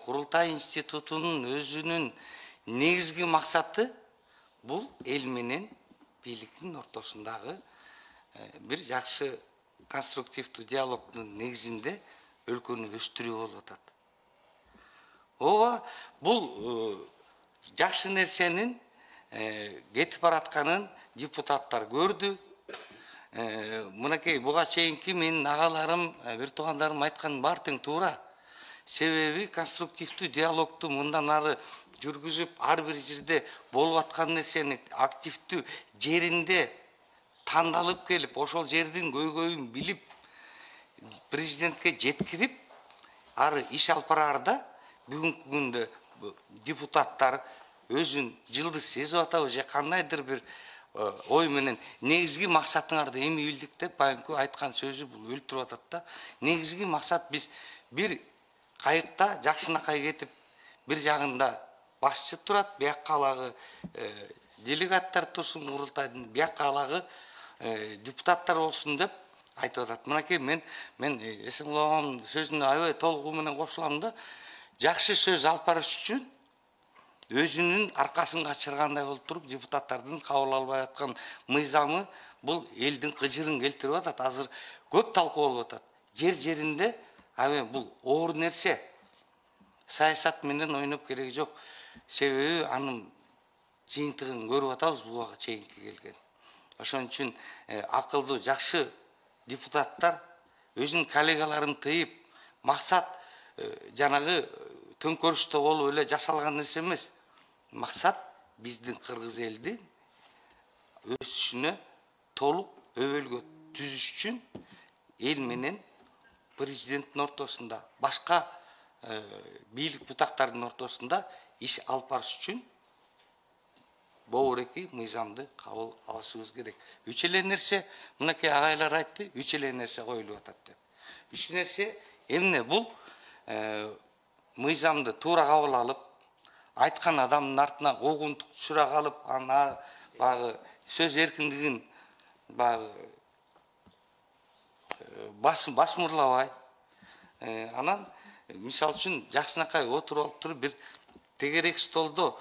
курултай институтунун өзүнүн негизги максаты бул эл менен бийликтин ортосундагы бир жакшы конструктивдүү диалогдун негизинде өлкөнү өстүрүү болуп атат. Ооба, бул жакшы нерсенин кетип баратканын депутаттар көрдү. Мынакей буга чейинки менин агаларым, бир туугандарым айткан бар тең туура. Себеби конструктивдүү диалогду мындан ары жүргүзүп, ар бир жерде болуп аткан нерсени активдүү жеринде тандалып келип, ошол жердин көйгөйүн билип, президентке жеткирип, ары иш алып бараарда бүгүнкү күндө депутаттар өзүн жылдыз сезип атабы же кандайдыр бир ой менен негизги максатыңарды эми билдик деп байынкы айткан сөзү бул өлтүрүп атат да. Негизги максат биз бир кайыкта жакшынакай кетип, бир жагында башчы турат, биякка алагы делегаттар турсун курултайдын бияка алагы депутаттар болсун деп айтып атат. Мынакей мен Эсенкуловдун сөзүнө аябай толугу менен кошулам да, жакшы сөз алып барыш үчүн өзүнүн аркасын качыргандай болуп туруп депутаттардын кабыл албай аткан мыйзамы бул элдин кыжырын келтирип атат. Азыр көп талкуу болуп атат. Жер-жеринде аябай бул оор нерсе. Саясат менен ойноп кереги жок. Себеби анын жыйынтыгын көрүп атабыз буга чейинки келген. Ошон үчүн акылдуу, жакшы депутаттар өзүнүн коллегаларын тыйып, максат жанагы төңкөрүштө болуп эле жасалган нерсе эмес. Максат биздин кыргыз элди өсүшүнө толук өбөлгө түзүш үчүн эл менен президенттин ортосунда, башка бийлик бутактардын ортосунда иш алып барыш үчүн боорекий мыйзамды кабыл алышыбыз керек. Үч эле нерсе, мынакей агайлар айтты, үч эле нерсе коюлуп атат деп. Үч нерсе эмне? Бул мыйзамды туура кабыл алып, айткан адамдын артына куугунтук түшүрө калып, аны багы сөз эркиндигин багы басмырлабай, анан мисал үчүн жакшынакай отуруп алып туруп бир тегерек столдо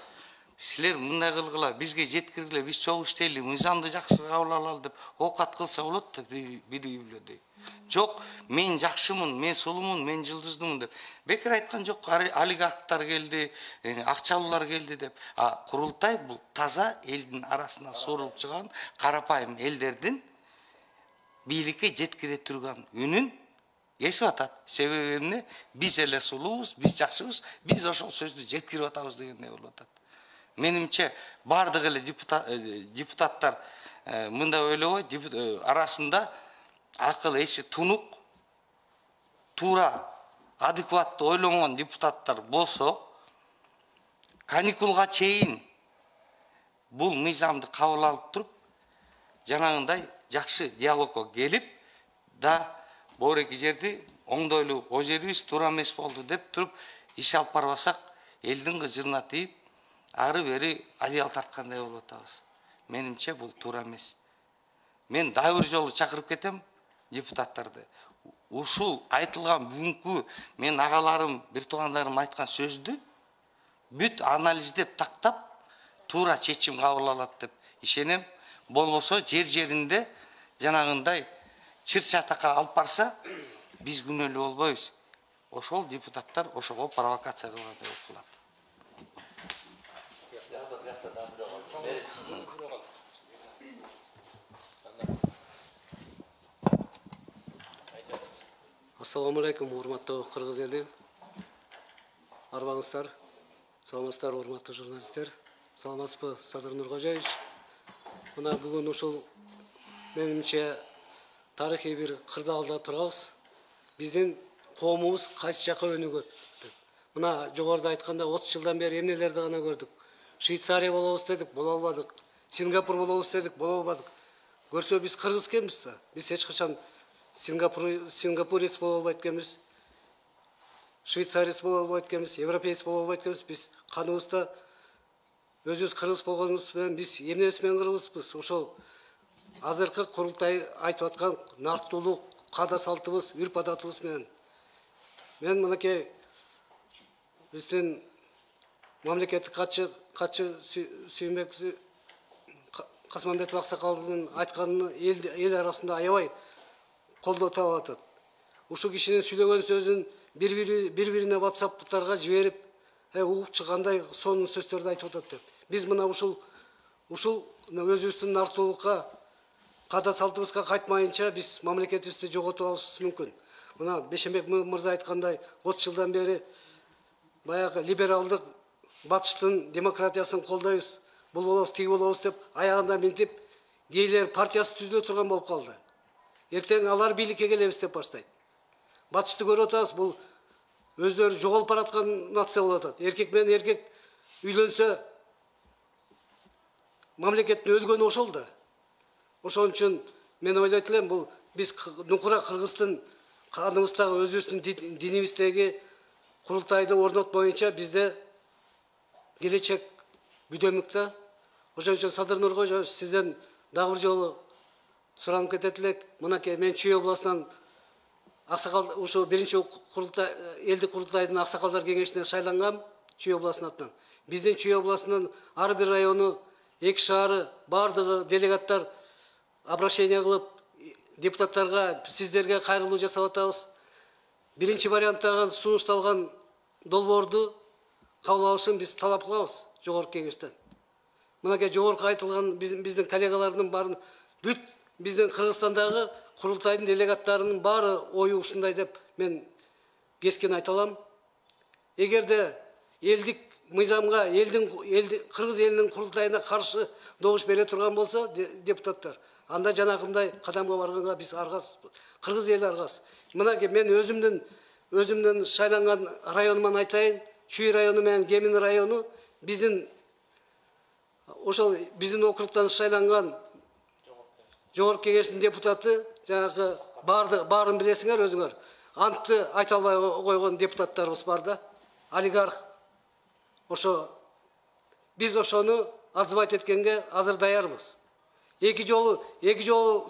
силер мындай кылгыла, бизге жеткиргиле, биз чогуу иштейли, мыйзамды жакшы кабыл алалы деп оокат кылса болот да бир үй бүлөдөй. Жок, мен жакшымын, мен сулумун, мен жылдыздымын деп. Бекер айткан жок, олигархтар келди, акчалуулар келди деп. Курултай бул таза элдин арасына суурулуп чыган карапайым элдердин бийликке жеткире турган үнүн эсип атат. Себеби эмне? Биз эле сулуубуз, биз жакшыбыз, биз ошол сөздү жеткирип атабыз дегендей болуп атат. Менимче бардык эле депутаттар мындай ойлобойт, арасында акыл эси тунук, туура, адекваттуу ойлонгон депутаттар болсо, каникулга чейин бул мыйзамды кабыл алып туруп, жанагындай жакшы диалогко келип, да боорекий жерди оңдойлуу, о жерибиз туура эмес болду деп туруп иш алып барбасак, элдин кыжырына тийип, ары бери одеял тарткандай болуп атабыз. Менимче бул туура эмес. Мен дагы бир жолу чакырып кетем депутаттарды. Ушул айтылган бүгүнкү мен агаларым, бир туугандарым айткан сөздү бүт анализдеп, тактап, туура чечим кабыл алат деп ишенем. Болбосо жер-жеринде жанагындай чыр-чатакка алып барса, биз күнөөлүү болбойбуз. Ошол депутаттар ошого провокация кылгандай болуп калат. Ассаламу алейкум, урматтуу кыргыз эли. Арбаңыздар, саламатсыздар, урматтуу журналисттер. Саламатсызбы, Садыр Нуркожоевич. Мына бүгүн ушул менимче тарыхый бир кырдаалда турабыз. Биздин коомубуз кайсы жака өнүгөт деп. Мына жогоруда айтканда 30 жылдан бери эмнелерди гана көрдүк. Швейцария болобуз дедик, боло албадык. Сингапур болобуз дедик, боло албадык. Көрсө биз кыргыз экенбиз да. Биз эч качан сингапурец боло албайт экенбиз. Швейцарец боло албайт экенбиз, европеец боло албайт экенбиз. Биз каныбызда өзүбүз кыргыз болгонубуз менен биз эмнебиз менен кыргызбыз? Ошол азыркы курултай айтып аткан нартуулук, каада салтыбыз, үрп адатыбыз менен. Мен мынакей биздин мамлекеттик катчы Сүйүнбек Касманбетов аксакалдын айтканын эл арасында аябай колдоо таап атат. Ушул кишинин сүйлөгөн сөзүн бири-бирине WhatsApp-тарга жиберип, угуп чыккандай сонун сөздөрдү айтып атат деп. Биз мына ушул өзүбүздүн нартуулукка, каада салтыбызга кайтмайынча биз мамлекетибизди жоготуп алышыбыз мүмкүн. Мына Бешенбек мырза айткандай 30 жылдан бери баягы либералдык батыштын демократиясын колдойбуз, бул болобуз, тиги болобуз деп аягында минтип, гейлер партиясы түзүлө турган болуп калды. Эртең алар бийликке келебиз деп баштайт. Батышты көрүп атабыз, бул өздөрү жоголуп бараткан нация болуп атат. Эркек менен эркек үйлөнсө мамлекеттин өлгөнү ошол да. Ошон үчүн мен ойлойт элем, бул биз нукура кыргыздын каныбыздагы өзүбүздүн динибиздеги курултайды орнотмоюнча бизде келечек бүдөмүктө Ошон үчүн Садыр Нуркожоевич, сизден дагы бир жолу суранып кетет элек. Мынакей мен Чүй областынан аксакал ушу биринчи курултай элдик курултайдын аксакалдар кеңешине шайлангам Чүй областынын атынан. Биздин Чүй областынын ар бир району, 2 шаары бардыгы делегаттар обращение кылып, депутаттарга, сиздерге кайрылуу жасап атабыз. Биринчи варианттагы сунушталган долбоорду кабыл алышын биз талап кылабыз жогорку кеңештен. Мынакей жогорку айтылган биздин коллегалардын баарын бүт биздин Кыргызстандагы курултайдын делегаттарынын баары ою ушундай деп мен кескен айта алам. Эгерде элдик мыйзамга Кыргыз элинин курултайына каршы добуш бере турган болсо депутаттар, анда жанакындай кадамга барганга биз аргасызбыз. Кыргыз эли аргасыз. Мынакей мен өзүмдүн шайланган районуман айтайын. Чүй району менен Кемин району биздин ошол биздин округтан шайланган жогорку кеңештин депутаты, жанагы баарын билесиңер өзүңөр. Антты айта албай койгон депутаттарыбыз бар да. Олигарх. Ошо биз ошону отзывать эткенге азыр даярбыз. Эки жолу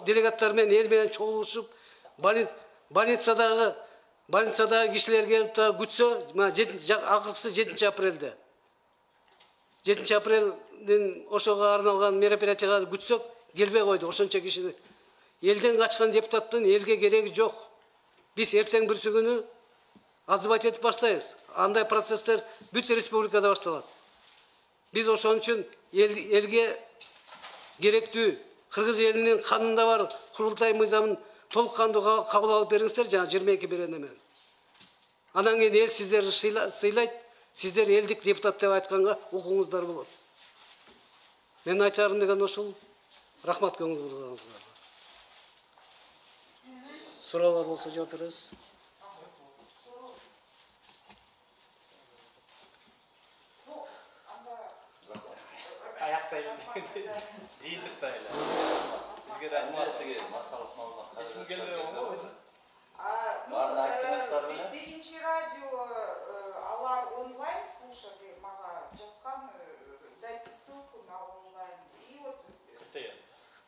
делегаттар менен эл менен чогулушуп, больницадагы кишилер келип та күтсө, акыркысы 7 апрелде. 7 апрелдин ошого арналган мероприятияга күтсөк, келбей койду ошончо кишини. Элден качкан депутаттын элге кереги жок. Биз эртең бүрсү күнү отзывать этип баштайбыз. Андай процесстер бүт республикада башталат. Биз ошон үчүн элге керектүү Кыргыз элинин канында бар курултай мыйзамын толук кандуу кабыл алып бериңиздер, жана 22 берене менен. Анан кийин эл сиздерди сыйлайт, сиздер элдик депутат деп айтканга укуңуздар болот. Мен айтарым деген ошол. Рахмат көңүл бурганыңызга. Суроолор болсо жооп беребиз. Биринчи радио алар онлайн слушали, мага жазган, дайте ссылку на онлайн. И вот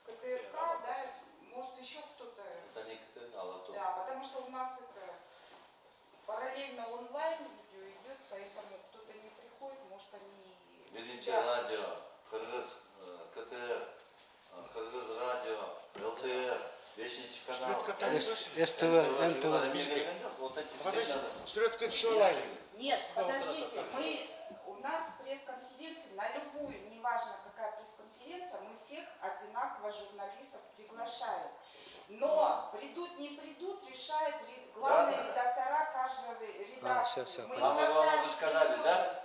КТРК, да, может еще кто-то. Да, потому что у нас это параллельно онлайн видео идет, поэтому кто-то не приходит, может они. Биринчи радио, Кыргыз, КТР, Кыргыз радио, ЛТР, 5-чи канал, СТВ, НТВ. Подождите, стрётка пчелайли. Нет, подождите, у нас пресс-конференция, на любую, неважно какая пресс-конференция, мы всех одинаково журналистов приглашаем. Но придут, не придут, решают главные редактора каждого редакции. Вы сказали, да?